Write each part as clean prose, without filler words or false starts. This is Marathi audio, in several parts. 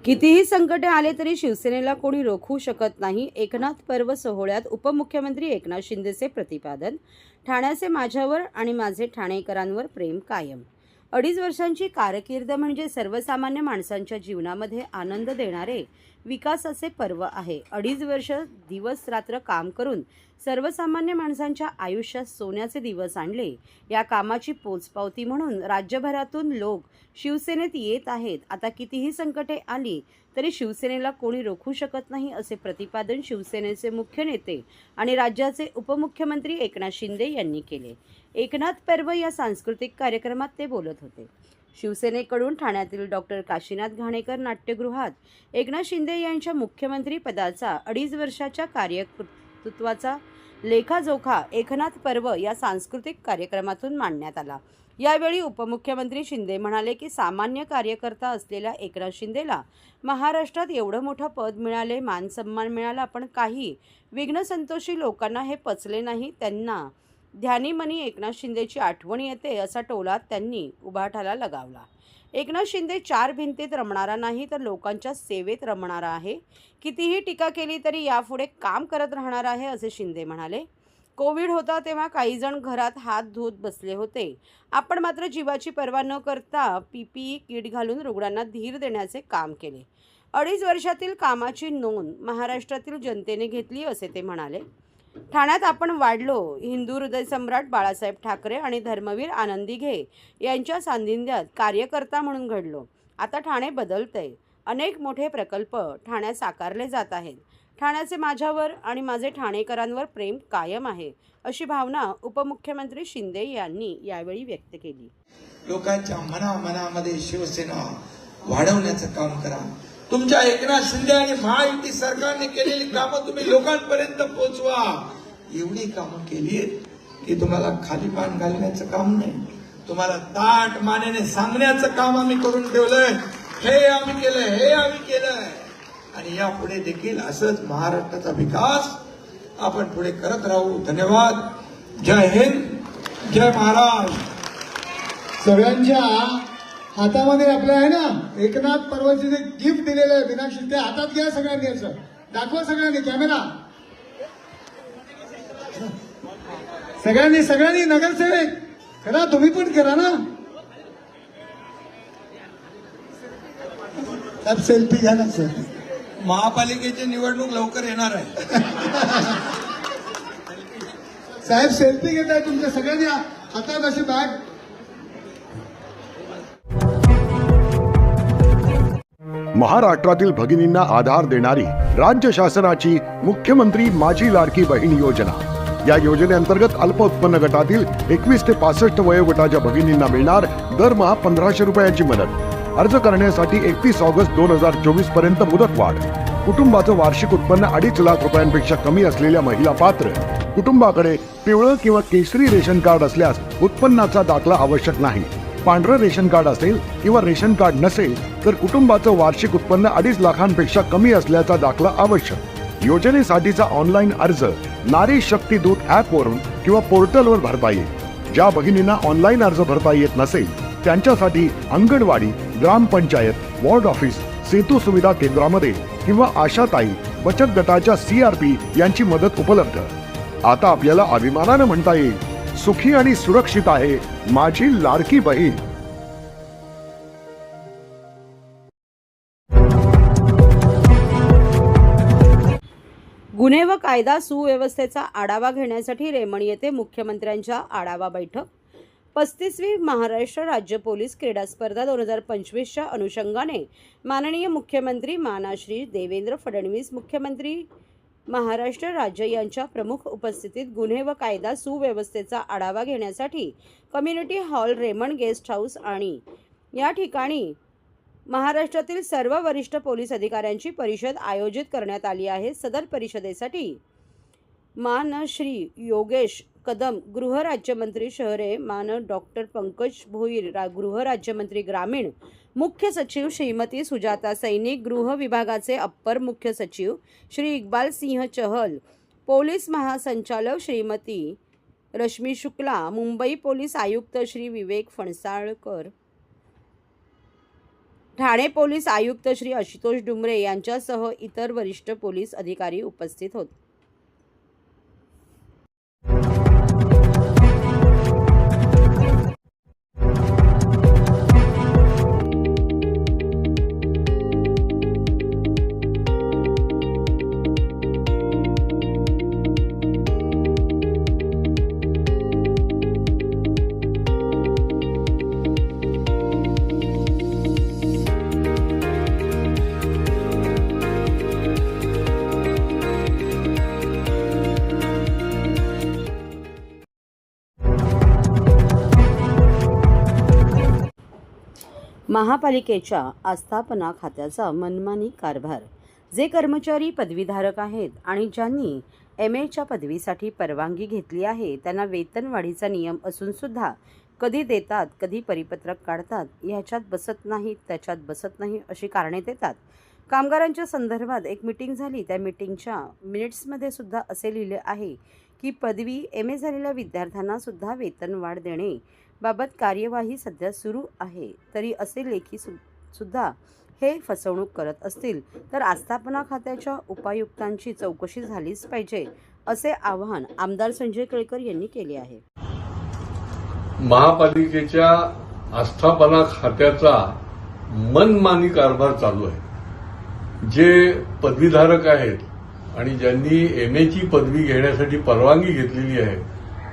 कितीही संकटे आले तरी शिवसेनेला कोणी रोखू शकत नाही. एकनाथ पर्व सोहळ्यात उपमुख्यमंत्री एकनाथ शिंदेचे प्रतिपादन. ठाण्याचे माझ्यावर आणि माझे ठाणेकरांवर प्रेम कायम. 2.5 वर्षांची कारकीर्द म्हणजे सर्वसामान्य माणसांच्या जीवनामध्ये आनंद देणारे विकासाचे पर्व आहे. 2.5 वर्ष दिवस रात्र काम करून सर्वसामान्य माणसांच्या आयुष्यात सोन्याचे दिवस आणले. या कामाची पोचपावती म्हणून राज्यभरातून लोक शिवसेनेत येत आहेत. आता कितीही संकटे आली तरी शिवसेनेला कोणी रोखू शकत नाही, असे प्रतिपादन शिवसेनेचे मुख्य नेते आणि राज्याचे उपमुख्यमंत्री एकनाथ शिंदे यांनी केले. एकनाथ पर्व या सांस्कृतिक कार्यक्रमात ते बोलत होते. शिवसेनेकडून ठाण्यातील डॉक्टर काशीनाथ घाणेकर नाट्यगृहात एकनाथ शिंदे यांच्या मुख्यमंत्री पदाचा 2.5 वर्षाच्या कार्यकर्तृत्वाचा लेखाजोखा एकनाथ पर्व या सांस्कृतिक कार्यक्रमातून मांडण्यात आला. यावेळी उपमुख्यमंत्री शिंदे म्हणाले की सामान्य कार्यकर्ता असलेल्या एकनाथ शिंदेला महाराष्ट्रात एवढं मोठं पद मिळाले, मान सन्मान मिळाला, पण काही विघ्नसंतोषी लोकांना हे पचले नाही. त्यांना ध्यानीमनी एकनाथ शिंदेची आठवण येते, असा टोला त्यांनी उभाठाला लगावला. एकनाथ शिंदे 4 भिंतीत रमणारा नाही, तर लोकांच्या सेवेत रमणारा आहे. कितीही टीका केली तरी यापुढे काम करत राहणार आहे, असे शिंदे म्हणाले. कोविड होता तेव्हा काही जण घरात हात धुत बसले होते. आपण मात्र जीवाची पर्वा न करता PPE किट घालून रुग्णांना धीर देण्याचे काम केले. 2.5 वर्षातील कामाची नोंद महाराष्ट्रातील जनतेने घेतली, असे ते म्हणाले. ठाण्यात आपण वाढलो. हिंदू हृदय सम्राट बाळासाहेब ठाकरे आणि धर्मवीर आनंदी घे यांच्या सान्निध्यात कार्यकर्ता म्हणून घडलो. आता ठाणे बदलतंय. अनेक मोठे प्रकल्प ठाण्यात साकारले जात आहेत. ठाण्याचे माझ्यावर आणि माझे ठाणेकरांवर प्रेम कायम आहे, अशी भावना उपमुख्यमंत्री शिंदे यांनी यावेळी व्यक्त केली. लोकांच्या मनामध्ये शिवसेना वाढवण्याचं काम करा. तुमच्या एकनाथ शिंदे आणि महायुती सरकारने केलेली कामं तुम्ही लोकांपर्यंत पोहोचवा. एवढी कामं केली की तुम्हाला खाली पान घालण्याचं काम नाही, तुम्हाला ताट मानेने सांगण्याचं काम आम्ही करून ठेवलंय. हे आम्ही केलंय, हे आम्ही केलंय, आणि यापुढे देखील असंच महाराष्ट्राचा विकास आपण पुढे करत राहू. धन्यवाद. जय हिंद, जय महाराष्ट्र. सगळ्यांच्या हातामध्ये आपल्या आहे ना एकनाथ पर्वचे जे गिफ्ट दिलेलं आहे मीनाक्षी, ते हातात घ्या सगळ्यांनी. असं दाखवा सगळ्यांनी, कॅमेरा सगळ्यांनी नगरसेवक करा, तुम्ही पण करा ना. सब सेल्फी घ्या ना सर. महापालिकेची निवडणूक लवकर येणार आहे. साहेब सेल्फी घेत आहे तुमच्या सगळ्यांनी हातात अशी बॅग. महाराष्ट्रातील भगिनींना आधार देणारी राज्य शासनाची मुख्यमंत्री माझी लाडकी बहीण योजना. या योजनेअंतर्गत अल्प उत्पन्न गटातील 21 ते 65 वयोगटाच्या भगिनींना मिळणार दरमहा 1500 रुपयांची मदत. अर्ज करण्यासाठी 31 ऑगस्ट 2024 पर्यंत मुदतवाढ. कुटुंबाचं वार्षिक उत्पन्न 2.5 लाख रुपयांपेक्षा कमी असलेल्या महिला पात्र. कुटुंबाकडे पिवळं किंवा केशरी रेशन कार्ड असल्यास उत्पन्नाचा दाखला आवश्यक नाही. पांढरं रेशन कार्ड असेल किंवा रेशन कार्ड नसेल तर कुटुंबाचं वार्षिक उत्पन्न 2.5 लाखांपेक्षा कमी असल्याचा दाखला आवश्यक. योजनेसाठीचा ऑनलाईन अर्ज नारी शक्ती दूत ॲपवरून किंवा पोर्टलवर भरता येईल. ज्या भगिनींना ऑनलाईन अर्ज भरता येत नसेल त्यांच्यासाठी अंगणवाडी, ग्रामपंचायत, वॉर्ड ऑफिस, सेतू सुविधा केंद्रामध्ये किंवा आशाताई बचत गटाच्या CRP यांची मदत उपलब्ध. आता आपल्याला अभिमानानं म्हणता येईल, सुखी आणि सुरक्षित आहे माझी लाडकी बहीण. गुन्हे व कायदा सुव्यवस्थेचा आढावा घेण्यासाठी रेमण येथे मुख्यमंत्र्यांच्या आढावा बैठक. 35वी महाराष्ट्र राज्य पोलीस क्रीडा स्पर्धा 2025च्या अनुषंगाने माननीय मुख्यमंत्री मानाश्री देवेंद्र फडणवीस, मुख्यमंत्री महाराष्ट्र राज्य यांच्या प्रमुख उपस्थितीत गुन्हे व कायदा सुव्यवस्थेचा आढावा घेण्यासाठी community hall, Raymond guest house आणि या ठिकाणी महाराष्ट्रातील सर्व वरिष्ठ पोलीस अधिकाऱ्यांची परिषद आयोजित करण्यात आली आहे. सदर परिषदेसाठी मान श्री योगेश कदम गृहराज्यमंत्री शहरे, मान डॉक्टर पंकज भोईर गृहराज्यमंत्री ग्रामीण, मुख्य सचिव श्रीमती सुजाता सैनिक, गृह विभागाचे अप्पर मुख्य सचिव श्री इक्बाल सिंह चहल, पोलीस महासंचालक श्रीमती रश्मी शुक्ला, मुंबई पोलीस आयुक्त श्री विवेक फणसाळकर, ठाणे पोलीस आयुक्त श्री आशुतोष डुमरे यांच्यासह इतर वरिष्ठ पोलीस अधिकारी उपस्थित होते. महापालिकेच्या आस्थापना खात्याचा मनमानी कारभार. जे कर्मचारी पदवीधारक आहेत आणि ज्यांनी MAच्या पदवीसाठी परवानगी घेतली आहे त्यांना वेतनवाढीचा नियम असून सुद्धा कधी देतात, कधी परिपत्रक काढतात, ह्याच्यात बसत नाही, त्याच्यात बसत नाही अशी कारणे देतात. कामगारांच्या संदर्भात एक मीटिंग झाली. त्या मीटिंगच्या मिनिट्समध्ये सुद्धा असे लिहिले आहे की पदवी MA झालेल्या विद्यार्थ्यांना सुद्धा वेतनवाढ देणे बाबत कार्यवाही सध्या सुरू आहे. तरी असे लेखी सुद्धा हे फसवणूक करत असतील तर आस्थापना खात्याच्या उपायुक्तांची चौकशी झालीच पाहिजे असे आवाहन आमदार संजय केळकर यांनी केले आहे. महापालिकेच्या आस्थापना खात्याचा मनमानी कारभार चालू आहे. जे पदवीधारक आहेत आणि ज्यांनी MAची पदवी घेण्यासाठी परवानगी घेतलेली आहे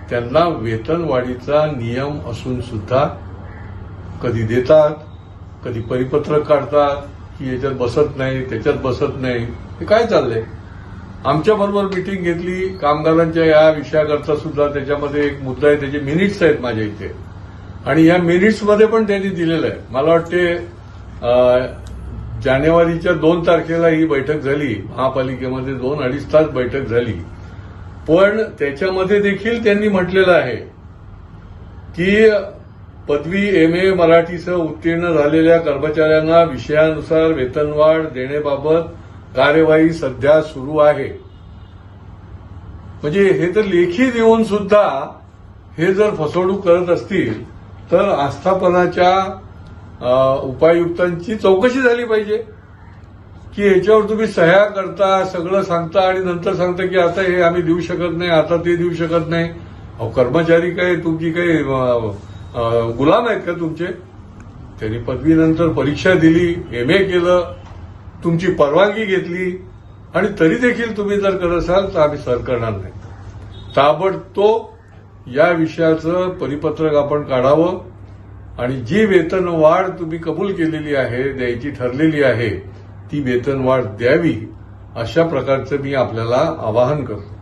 त्यांना वेतनवाढीचा नियम असून सुद्धा कधी देतात, कधी परिपत्रक काढतात की याच्यात बसत नाही, त्याच्यात बसत नाही. हे काय चाललंय? आमच्याबरोबर मीटिंग घेतली कामगारांच्या या विषयाकरता सुद्धा. त्याच्यामध्ये एक मुद्दा आहे, त्याचे मिनिट्स आहेत माझ्या इथे आणि या मिनिट्समध्ये पण त्यांनी दिलेलं आहे. मला वाटते जानेवारीच्या 2 तारखेला ही बैठक झाली महापालिकेमध्ये. 2-2.5 तास बैठक झाली. पण त्याच्यामध्ये देखील त्यांनी म्हटलेलं आहे की पदवी MA मराठीसह उत्तीर्ण झालेल्या कर्मचाऱ्यांना विषयानुसार वेतनवाढ देण्याबाबत कार्यवाही सध्या सुरू आहे. म्हणजे हे तर लेखी देऊन सुद्धा हे जर फसवणूक करत असतील तर आस्थापनाच्या उपायुक्तांची चौकशी झाली पाहिजे की ह्याच्यावर तुम्ही सह्या करता, सगळं सांगता आणि नंतर सांगता की आता हे आम्ही देऊ शकत नाही, आता ते देऊ शकत नाही. अहो, कर्मचारी काय तुमची काही गुलाम आहेत का तुमचे? त्यांनी पदवीनंतर परीक्षा दिली, MA केलं, तुमची परवानगी घेतली आणि तरी देखील तुम्ही जर करत असाल तर आम्ही सर करणार नाही. ताबडतोब या विषयाचं परिपत्रक आपण काढावं आणि जी वेतनवाढ तुम्ही कबूल केलेली आहे, द्यायची ठरलेली आहे, ती वेतनवाढ द्यावी अशा प्रकारचं मी आपल्याला आवाहन करतो.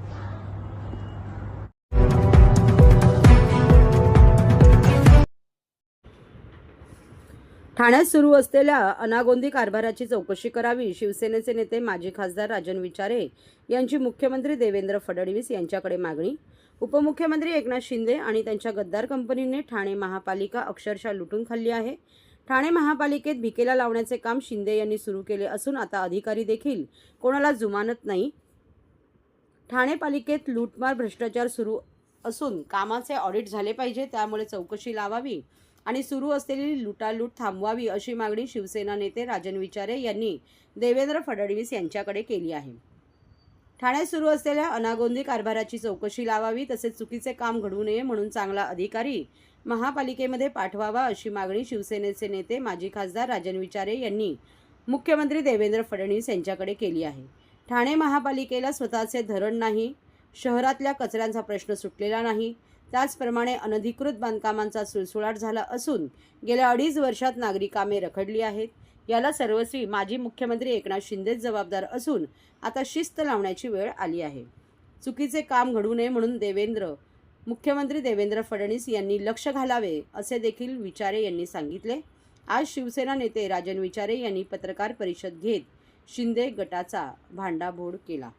ठाण्यात सुरू असलेल्या अनागोंदी कारभाराची चौकशी करावी. शिवसेनेचे नेते माजी खासदार राजन विचारे यांची मुख्यमंत्री देवेंद्र फडणवीस यांच्याकडे मागणी. उपमुख्यमंत्री एकनाथ शिंदे आणि त्यांच्या गद्दार कंपनीने ठाणे महापालिका अक्षरशः लुटून खाल्ली आहे. ठाणे महापालिकेत भिकेला लावण्याचे काम शिंदे यांनी सुरू केले असून आता अधिकारी देखील कोणाला जुमानत नाही. ठाणे पालिकेत लूटमार भ्रष्टाचार सुरू असून कामाचे ऑडिट झाले पाहिजे, त्यामुळे चौकशी लावावी आणि सुरू असलेली लुटालूट थांबवावी अशी मागणी शिवसेना नेते राजन विचारे यांनी देवेंद्र फडणवीस यांच्याकडे केली आहे. ठाण्यात सुरू असलेल्या अनागोंदी कारभाराची चौकशी लावावी, तसेच चुकीचे काम घडू नये म्हणून चांगला अधिकारी महापालिकेमध्ये पाठवावा अशी मागणी शिवसेनेचे नेते माजी खासदार राजन विचारे यांनी मुख्यमंत्री देवेंद्र फडणवीस यांच्याकडे केली आहे. ठाणे महापालिकेला स्वतःचे धरण नाही, शहरातल्या कचऱ्यांचा प्रश्न सुटलेला नाही, त्याचप्रमाणे अनधिकृत बांधकामांचा सुळसुळाट झाला असून गेल्या 2.5 वर्षात नागरी कामे रखडली आहेत. याला सर्वस्वी माजी मुख्यमंत्री एकनाथ शिंदेच जबाबदार असून आता शिस्त लावण्याची वेळ आली आहे. चुकीचे काम घडू नये म्हणून मुख्यमंत्री देवेंद्र फडणवीस यांनी लक्ष घालावे असे देखील विचारे यांनी सांगितले. आज शिवसेना नेते राजन विचारे यांनी पत्रकार परिषद घेत शिंदे गटाचा भांडाफोड केला.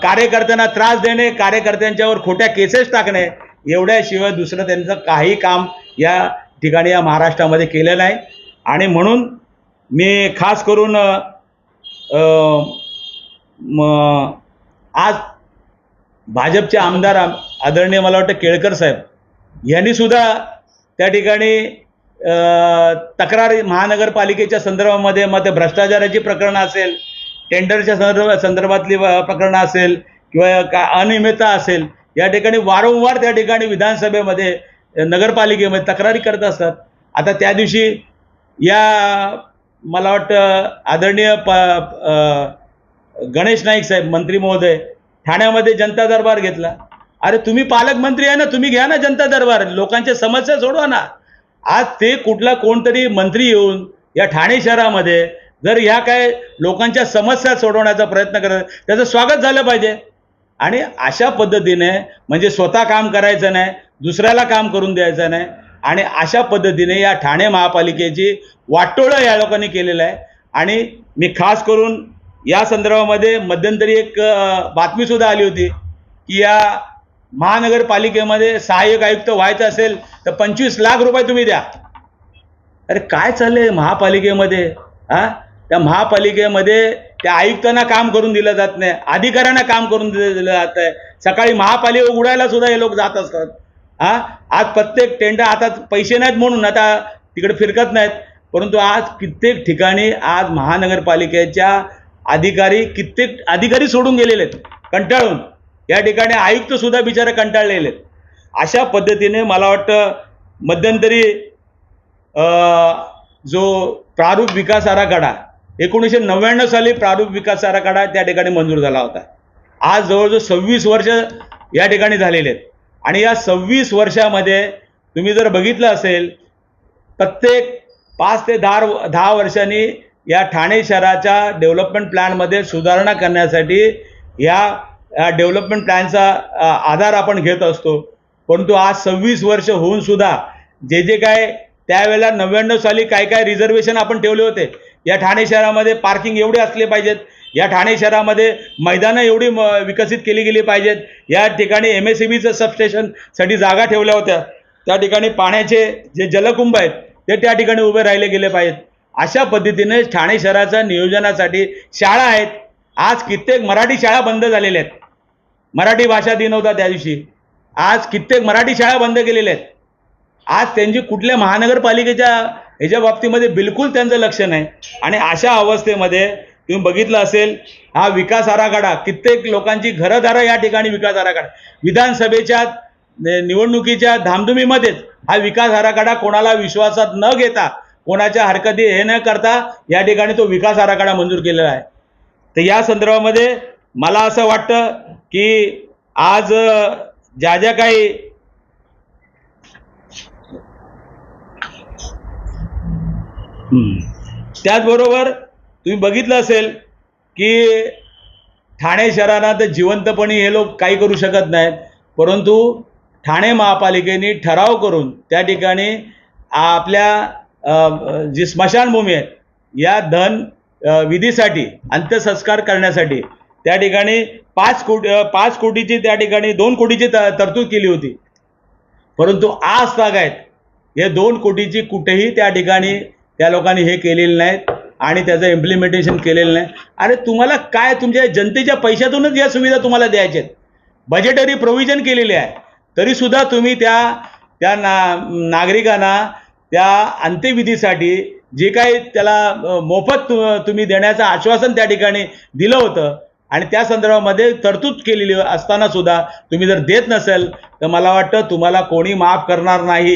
कार्यकर्त्यांना त्रास देणे, कार्यकर्त्यांच्यावर खोट्या केसेस टाकणे, एवढ्याशिवाय दुसरं त्यांचं काही काम या ठिकाणी या महाराष्ट्रामध्ये केलं नाही. आणि म्हणून मी खास करून आज भाजपचे आमदार आदरणीय मला वाटतं केळकर साहेब यांनी सुद्धा त्या ठिकाणी तक्रार महानगरपालिकेच्या संदर्भामध्ये मग ते भ्रष्टाचाराची प्रकरणं असेल, टेंडरच्या संदर्भातली प्रकरणं असेल किंवा अनियमितता असेल, या ठिकाणी वारंवार त्या ठिकाणी विधानसभेमध्ये नगरपालिकेमध्ये तक्रारी करत असतात. आता त्या दिवशी मला वाटतं आदरणीय गणेश नाईक साहेब मंत्री महोदय ठाण्यामध्ये जनता दरबार घेतला. अरे तुम्ही पालकमंत्री आहे ना, तुम्ही घ्या ना जनता दरबार, लोकांच्या समस्या सोडवा ना. आज ते कोणतरी मंत्री येऊन या ठाणे शहरामध्ये जर ह्या काय लोकांच्या समस्या सोडवण्याचा प्रयत्न करत, त्याचं स्वागत झालं पाहिजे. आणि अशा पद्धतीने म्हणजे स्वतः काम करायचं नाही, दुसऱ्याला काम करून द्यायचं नाही, आणि अशा पद्धतीने या ठाणे महापालिकेची वाटोळं या लोकांनी केलेलं आहे. आणि मी खास करून या संदर्भामध्ये मध्यंतरी एक बातमीसुद्धा आली होती की या महानगरपालिकेमध्ये सहाय्यक आयुक्त व्हायचं असेल तर 25 लाख रुपये तुम्ही द्या. अरे काय चाललंय महापालिकेमध्ये? त्या महापालिकेमध्ये त्या आयुक्तांना काम करून दिलं जात नाही, अधिकाऱ्यांना काम करून दिलं जात आहे. सकाळी महापालिका उघडायला सुद्धा हे लोक जात असतात. आज प्रत्येक टेंडर, आता पैसे नाहीत म्हणून आता तिकडे फिरकत नाहीत, परंतु आज कित्येक ठिकाणी आज महानगरपालिकेच्या कित्येक अधिकारी सोडून गेलेले आहेत कंटाळून. या ठिकाणी आयुक्त सुद्धा बिचारे कंटाळलेले आहेत. अशा पद्धतीने मला वाटतं मध्यंतरी जो प्रारूप विकास आराखडा 1999 साली प्रारूप विकास आराखडा त्या ठिकाणी मंजूर झाला होता. आज जवळजवळ 26 वर्ष या ठिकाणी झालेले आहेत. आणि या 26 वर्षामध्ये तुम्ही जर बघितलं असेल, प्रत्येक 5 ते 10 वर्षांनी या ठाणे शहराच्या डेव्हलपमेंट प्लॅनमध्ये सुधारणा करण्यासाठी या डेव्हलपमेंट प्लॅनचा आधार आपण घेत असतो. परंतु आज 26 वर्ष होऊन सुद्धा जे काय त्यावेळेला 99 साली काय रिझर्वेशन आपण ठेवले होते, या ठाणे शहरामध्ये पार्किंग एवढे असले पाहिजेत, या ठाणे शहरामध्ये मैदानं एवढी विकसित केली गेली पाहिजेत, या ठिकाणी MSEBचं सबस्टेशनसाठी जागा ठेवल्या होत्या, त्या ठिकाणी पाण्याचे जे जलकुंभ आहेत ते त्या ठिकाणी उभे राहिले गेले पाहिजेत. अशा पद्धतीने ठाणे शहराच्या नियोजनासाठी शाळा आहेत. आज कित्येक मराठी शाळा बंद झालेल्या आहेत. मराठी भाषा दिन होता त्या दिवशी. आज कित्येक मराठी शाळा बंद केलेल्या आहेत. आज त्यांची कुठल्या महानगरपालिकेच्या ह्याच्या बाबतीमध्ये बिलकुल त्यांचं लक्ष नाही. आणि अशा अवस्थेमध्ये तुम्ही बघितलं असेल, हा विकास आराखडा कित्येक लोकांची घरदारं या ठिकाणी विकास आराखडा, विधानसभेच्या निवडणुकीच्या धामधुमीमध्येच हा विकास आराखडा कोणाला विश्वासात न घेता, कोणाच्या हरकती हे न करता या ठिकाणी तो विकास आराखडा मंजूर केलेला आहे. तर या संदर्भामध्ये मला असं वाटतं की आज ज्या काही त्याचबरोबर तुम्ही बघितलं असेल की ठाणे शहराला तर जिवंतपणे हे लोक काही करू शकत नाहीत, परंतु ठाणे महापालिकेने ठराव करून त्या ठिकाणी आपल्या जी स्मशानभूमी आहेत या विधीसाठी अंत्यसंस्कार करण्यासाठी त्या ठिकाणी 5 कोटीची त्या ठिकाणी 2 कोटीची तरतूद केली होती. परंतु आज तागायत हे 2 कोटीची कुठेही त्या ठिकाणी त्या लोकांनी हे केलेलं नाहीत आणि त्याचं इम्प्लिमेंटेशन केलेलं नाही. अरे तुम्हाला काय, तुमच्या जनतेच्या पैशातूनच या सुविधा तुम्हाला द्यायच्या आहेत, बजेटरी प्रोव्हिजन केलेली आहे, तरीसुद्धा तुम्ही त्या नागरिकांना त्या अंत्यविधीसाठी जे काही त्याला मोफत तुम्ही देण्याचं आश्वासन त्या ठिकाणी दिलं होतं आणि त्या संदर्भामध्ये तरतूद केलेली असताना सुद्धा तुम्ही जर देत नसेल तर मला वाटतं तुम्हाला कोणी माफ करणार नाही.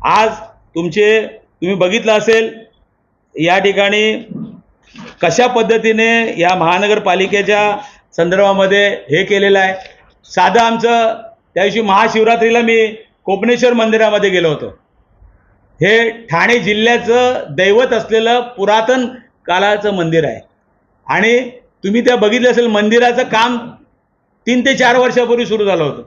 आज तुम्ही बघितलं असेल या ठिकाणी कशा पद्धतीने या महानगरपालिकेच्या संदर्भामध्ये हे केलेलं आहे. साधं आमचं त्या दिवशी महाशिवरात्रीला मी कोपनेश्वर मंदिरामध्ये गेलो होतो. हे ठाणे जिल्ह्याचं दैवत असलेलं पुरातन काळाचं मंदिर आहे आणि तुम्ही त्या बघितलं असेल मंदिराचं काम 3 ते 4 वर्षापूर्वी सुरू झालं होतं.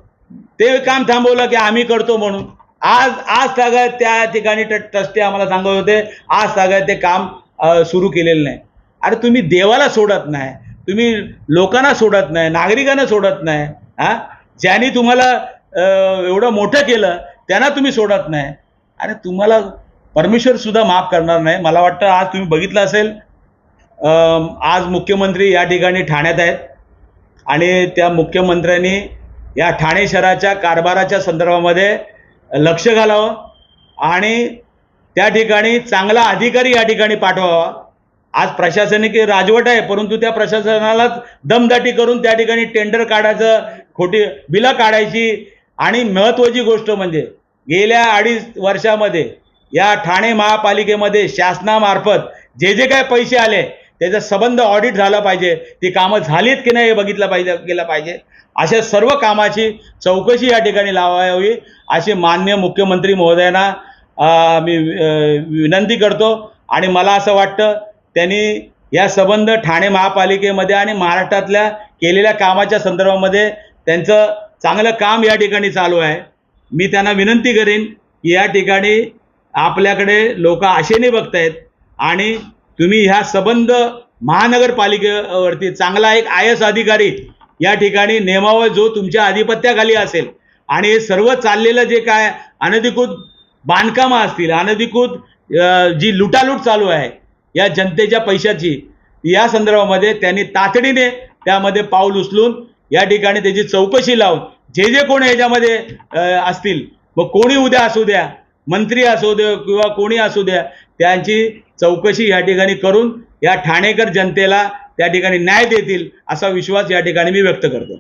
ते काम थांबवलं की आम्ही करतो म्हणून. आज तागायत त्या ठिकाणी ट्रस्टी आम्हाला सांगत होते, आज तागायत ते काम सुरू केलेलं नाही. अरे तुम्ही देवाला सोडत नाही, तुम्ही लोकांना सोडत नाही, नागरिकांना सोडत नाही. ज्यांनी तुम्हाला एवढं मोठं केलं त्यांना तुम्ही सोडत नाही आणि तुम्हाला परमेश्वर सुद्धा माफ करणार नाही. मला वाटतं आज तुम्ही बघितलं असेल, आज मुख्यमंत्री या ठिकाणी ठाण्यात आहेत आणि त्या मुख्यमंत्र्यांनी या ठाणे शहराच्या कारभाराच्या संदर्भामध्ये लक्ष घालावं आणि त्या ठिकाणी चांगला अधिकारी या ठिकाणी पाठवावा. आज प्रशासनिक राजवट आहे, परंतु त्या प्रशासनालाच दमदाटी करून त्या ठिकाणी टेंडर काढायचं, खोटी बिलं काढायची. आणि महत्त्वाची गोष्ट म्हणजे गेल्या 2.5 वर्षामध्ये या ठाणे महापालिकेमध्ये शासनामार्फत जे जे काय पैसे आले त्याचा संबंध ऑडिट झाला पाहिजे, ती कामं झालीत की नाही हे बघितलं पाहिजे केलं पाहिजे. अशा सर्व कामाची चौकशी या ठिकाणी लावावी अशी माननीय मुख्यमंत्री महोदयांना मी विनंती करतो. आणि मला असं वाटतं त्यांनी या संबंध ठाणे महापालिकेमध्ये आणि महाराष्ट्रातल्या केलेल्या कामाच्या संदर्भामध्ये त्यांचं चांगलं काम या ठिकाणी चालू आहे. मी त्यांना विनंती करेन की या ठिकाणी आपल्याकडे लोक आशेने बघतायत आणि तुम्ही ह्या संबंध महानगरपालिकेवरती चांगला एक IAS अधिकारी या ठिकाणी नेमावा जो तुमच्या आधिपत्याखाली असेल. आणि हे सर्व चाललेलं जे काय अनधिकृत बांधकामं असतील, अनधिकृत जी लुटालूट चालू आहे या जनतेच्या पैशाची, या संदर्भामध्ये त्यांनी तातडीने त्यामध्ये पाऊल उचलून या ठिकाणी त्याची चौकशी लावून जे जे कोणी याच्यामध्ये असतील, मग कोणी उद्या असू द्या, मंत्री असू द्या किंवा कोणी असू द्या, त्यांची चौकशी या ठिकाणी करून या ठाणेकर जनतेला त्या ठिकाणी न्याय देतील असा विश्वास या ठिकाणी मी व्यक्त करतो.